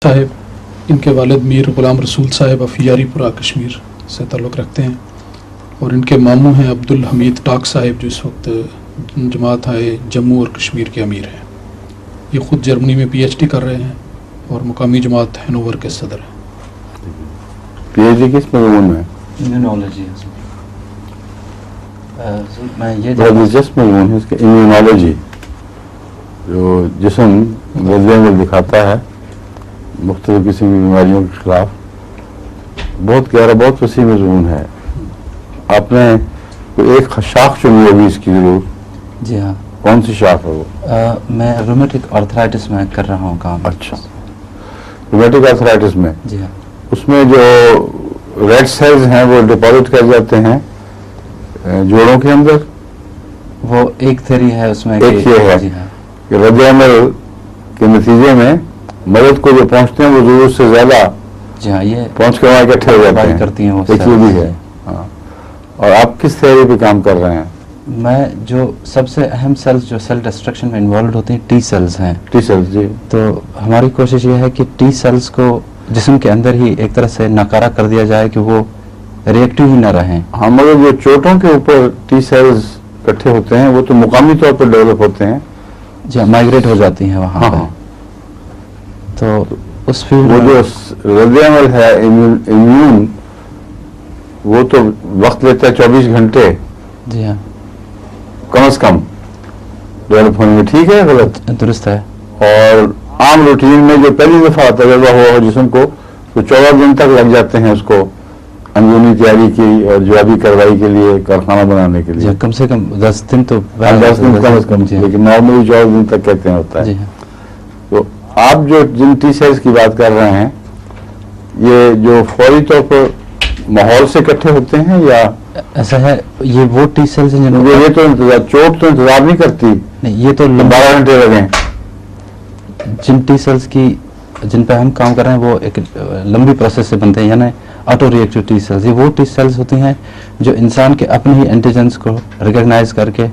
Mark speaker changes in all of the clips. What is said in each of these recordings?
Speaker 1: صاحب ان کے والد میر غلام رسول صاحب افیاری پورہ کشمیر سے تعلق رکھتے ہیں اور ان کے ماموں ہیں عبد الحمید ٹاک صاحب جو اس وقت جماعت آئے جموں اور کشمیر کے امیر ہیں. یہ خود جرمنی میں پی ایچ ڈی کر رہے ہیں اور مقامی جماعت ہینوور کے صدر ہیں.
Speaker 2: پی ایچ ڈی کس مضمون میں؟
Speaker 3: امیونالوجی. میں یہ
Speaker 2: دلچسپ مضمون ہے اس کے امیونالوجی، جو جسم غذے میں دکھاتا ہے مختلف قسم کی بیماریوں کے خلاف. بہت گہرا، بہت وسیع مضمون ہے. آپ نے کوئی ایک شاخ چنی ہوگی اس کی ضرور.
Speaker 3: جی ہاں.
Speaker 2: کون سی شاخ ہے وہ؟
Speaker 3: میں رومیٹک آرتھرائٹس میں کر رہا ہوں کام.
Speaker 2: اچھا، رومیٹک آرتھرائٹس میں.
Speaker 3: جی ہاں. اس
Speaker 2: میں جو ریڈ سیلز ہیں وہ ڈپازٹ کر جاتے ہیں جوڑوں کے اندر.
Speaker 3: وہ ایک تھیوری ہے اس میں.
Speaker 2: ایک یہ ہے کہ رد عمل کے نتیجے میں مدد کو جو پہنچتے ہیں وہ ضرورت سے زیادہ
Speaker 3: جی ہاں یہ
Speaker 2: پہنچ کے وہاں اکٹھے ہو جاتے ہیں.
Speaker 3: کرتی ہیں وہ
Speaker 2: ایک یہ بھی ہے. ہاں. اور آپ کس تھیوری پہ کام کر رہے ہیں؟
Speaker 3: میں جو سب سے اہم سیلز جو سیل ڈسٹرکشن میں انوالوڈ ہوتے ہیں ٹی سیلز ہیں.
Speaker 2: T cells. جی.
Speaker 3: تو ہماری کوشش یہ ہے کہ ٹی سیلز کو جسم کے اندر ہی ایک طرح سے ناکارہ کر دیا جائے کہ وہ ریئیکٹو ہی نہ رہیں.
Speaker 2: ہاں، مگر جو چوٹوں کے اوپر ٹی سیلز اکٹھے ہوتے ہیں وہ تو مقامی طور پر ڈیولپ ہوتے ہیں.
Speaker 3: جی مائگریٹ ہو جاتی ہیں وہاں.
Speaker 2: ہاں.
Speaker 3: تو اس فیلڈ
Speaker 2: وہ جو رد عمل ہے امیون وہ تو وقت لیتا ہے 24 گھنٹے.
Speaker 3: جی ہاں.
Speaker 2: کم از کم ڈیولپ ہونے میں. ٹھیک ہے، غلط؟
Speaker 3: درست ہے.
Speaker 2: اور عام روٹین میں جو پہلی دفعہ تجربہ ہوا جسم کو تو 14 دن تک لگ جاتے ہیں اس کو اندرونی تیاری کی اور جوابی کارروائی کے لیے کارخانہ بنانے کے لیے.
Speaker 3: کم سے کم 10 دن تو
Speaker 2: 10 دن کم از کم. لیکن نارملی 14 دن تک کہتے ہیں ہوتا ہے.
Speaker 3: جی ہاں.
Speaker 2: تو آپ جو جن ٹی سیلز کی بات کر رہے ہیں یہ جو فوری طور پر ماحول سے اکٹھے ہوتے ہیں یا
Speaker 3: ایسا ہے؟ یہ وہ ٹی سیلز ہیں جنہوں
Speaker 2: یہ تو چوٹ تو انتظار نہیں کرتی.
Speaker 3: نہیں، یہ تو
Speaker 2: 12 گھنٹے لگیں.
Speaker 3: جن ٹی سیلز کی جن پہ ہم کام کر رہے ہیں وہ ایک لمبی پروسیس سے بنتے ہیں، یعنی آٹو ریئیکٹیو ٹی سیلز. یہ وہ ٹی سیلز ہوتی ہیں جو انسان کے اپنے ہی اینٹیجنس کو ریکگنائز کر کے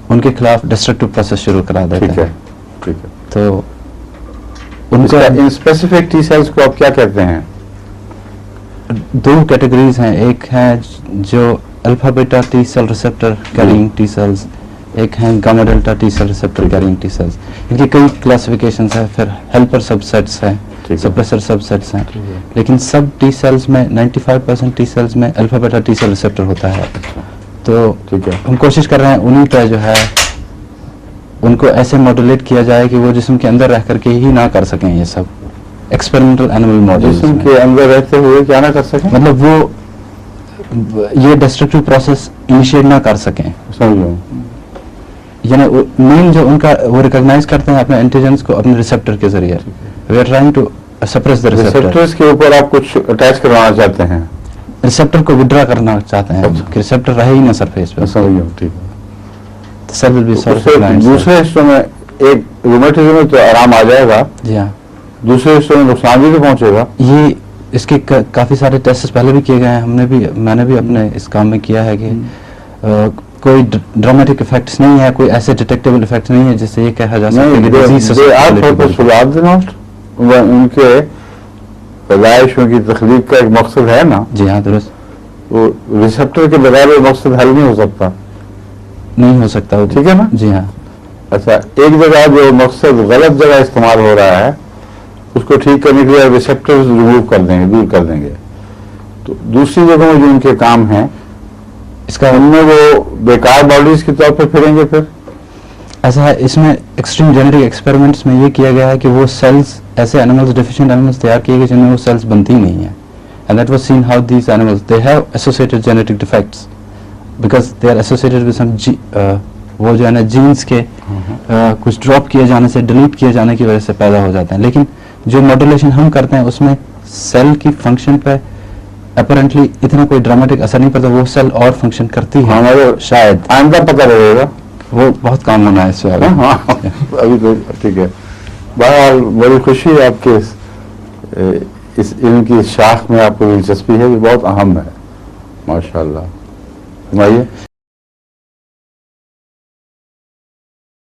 Speaker 3: ان کے خلاف ڈسٹرکٹیو پروسیس شروع کرا دیتے ہیں.
Speaker 2: ٹھیک ہے.
Speaker 3: تو ان کا
Speaker 2: ان اسپیسیفک ٹی سیلز کو آپ کیا کہتے ہیں؟
Speaker 3: 2 کیٹیگریز ہیں. ایک ہے جو alpha beta T cell receptor carrying T cells, ایک ہیں gamma delta T cell receptor carrying T cells. ان کی کئی کلاسیفیکیشنز ہیں. پھر ہیلپر سب سیٹس ہیں، سپریسر سب سیٹس ہیں. لیکن سب ٹی سیلز میں 95% ٹی سیلز میں alpha beta T cell receptor ہوتا ہے. تو ہم کوشش کر رہے ہیں انہی پہ جو ہے ان کو ایسے ماڈولیٹ کیا جائے کہ وہ جسم کے اندر رہ کر کے ہی نہ کر سکیں. یہ سب ایکسپیریمنٹل اینیمل ماڈل
Speaker 2: جسم کے اندر رہتے ہوئے کیا نہ کر سکیں،
Speaker 3: مطلب وہ یہ ڈسٹرکٹیو پروسیس انیشیٹ نہ کر سکیں.
Speaker 2: سمجھو.
Speaker 3: یعنی مین جو ان کا وہ ریکگنائز کرتے ہیں اپنے اینٹیجنس کو اپنے ریسپٹر کے ذریعے. We are trying to suppress the
Speaker 2: receptors کے اوپر آپ کچھ اٹیچ کروانا چاہتے ہیں،
Speaker 3: ریسپٹر کو وڈرا کرنا چاہتے ہیں کہ ریسپٹر رہے ہی نہ سرفیس پہ.
Speaker 2: سمجھو. ٹھیک ہے.
Speaker 3: Cell will be sort.
Speaker 2: دوسرے حصوں میں ایک رومیٹزم میں تو آرام آ جائے گا.
Speaker 3: جی ہاں.
Speaker 2: دوسرے حصوں میں نقصان بھی تو پہنچے گا.
Speaker 3: یہ اس کے کافی سارے ٹیسٹ پہلے بھی کیے گئے ہیں. میں نے بھی اپنے اس کام میں کیا ہے کہ کوئی ڈرامیٹک افیکٹس نہیں ہے، کوئی ایسے ڈیٹیکٹیبل افیکٹ نہیں ہے جس سے یہ کہا جا سکے کہ
Speaker 2: ان کے پیدائشوں کی تخلیق کا ایک مقصد ہے نا.
Speaker 3: جی ہاں درست.
Speaker 2: وہ ریسپٹر کے بغیر وہ مقصد حل نہیں ہو سکتا.
Speaker 3: نہیں ہو سکتا.
Speaker 2: ٹھیک ہے نا.
Speaker 3: جی ہاں.
Speaker 2: اچھا، ایک جگہ جو مقصد غلط جگہ استعمال ہو رہا ہے اس کو ٹھیک کرنے کے لیے ریسپٹر ریموو کر دیں گے، دور کر دیں گے. تو دوسری جگہوں میں جو ان کے کام ہیں
Speaker 3: اس کا
Speaker 2: ان میں وہ بیکار باڈیز کے طور پر پھریں گے. پھر
Speaker 3: ایسا ہے، اس میں ایکسٹریم جینیٹک ایکسپیریمنٹس میں یہ کیا گیا ہے کہ وہ سیلز ایسے اینیملز ڈیفیشینٹ اینیملز تیار کیے گئے جن میں وہ سیلز بنتی نہیں ہیں. And that was seen how these animals they have associated genetic defects because they are associated with some وہ جو ہے نا جینس کے کچھ ڈراپ کیے جانے سے، ڈیلیٹ کیے جانے کی وجہ سے پیدا ہو جاتے ہیں. لیکن جو ماڈولیشن ہم کرتے ہیں اس میں سیل کی فنکشن پہ اپیرنٹلی اتنا کوئی ڈرامیٹک اثر نہیں پڑتا. وہ سیل اور فنکشن کرتی ہے. شاید
Speaker 2: آئندہ پتہ رہے گا.
Speaker 3: وہ بہت کام ہونا ہے اس سے.
Speaker 2: ابھی تو ٹھیک ہے. بہرحال بڑی خوشی ہے آپ کے اس علم کی شاخ میں آپ کو دلچسپی ہے، یہ بہت اہم ہے. ماشاء اللہ.